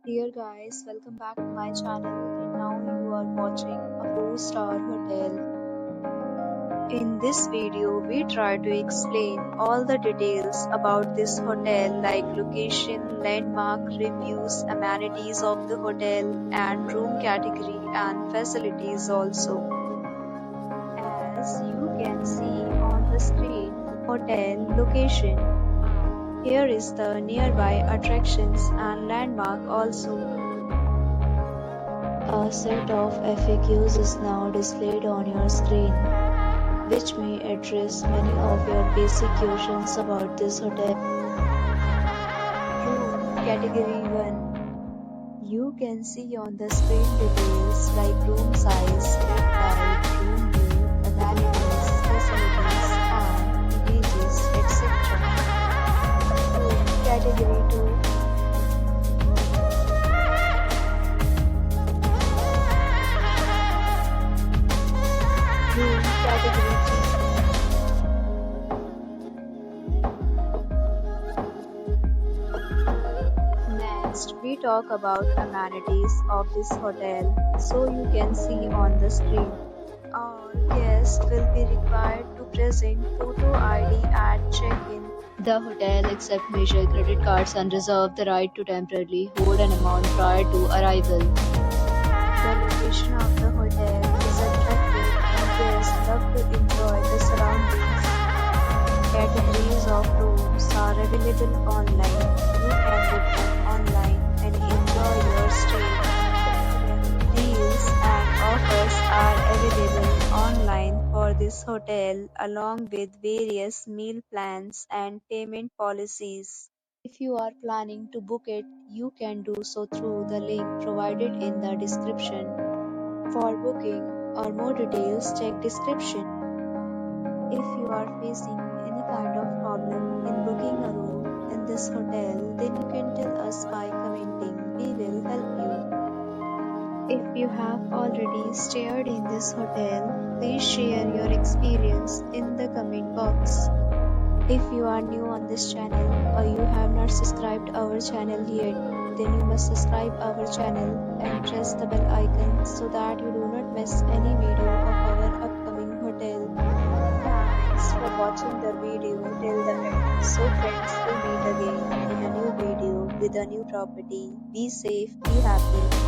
Dear guys, welcome back to my channel and now you are watching a 4-star hotel. In this video, we try to explain all the details about this hotel like location, landmark, reviews, amenities of the hotel and room category and facilities also. As you can see on the screen, hotel location. Here is the nearby attractions and landmark also. A set of FAQs is now displayed on your screen, which may address many of your basic questions about this hotel. Room Category 1. You can see on the screen details like room size, bed type, room view, amenities, facilities, and wages, etc. Room Category 2. Room Category 3. Next, we talk about amenities of this hotel, so you can see on the screen. All guests will be required to present photo ID at check-in. The hotel accepts major credit cards and reserves the right to temporarily hold an amount prior to arrival. The location of the hotel is attractive and guests love to enjoy the surroundings. Categories of rooms are available online. You can book them online and enjoy your stay. Deals and offers are available online for this hotel along with various meal plans and payment policies. If you are planning to book it, you can do so through the link provided in the description. For booking or more details, check description. If you are facing any kind of problem in booking a room in this hotel, then you can tell us by commenting. We will help you. If you have already stayed in this hotel, please share your experience in the comment box. If you are new on this channel or you have not subscribed our channel yet, then you must subscribe our channel and press the bell icon so that you do not miss any video of our upcoming hotel. Thanks for watching the video till the end. So friends, we'll meet again in a new video with a new property. Be safe, be happy.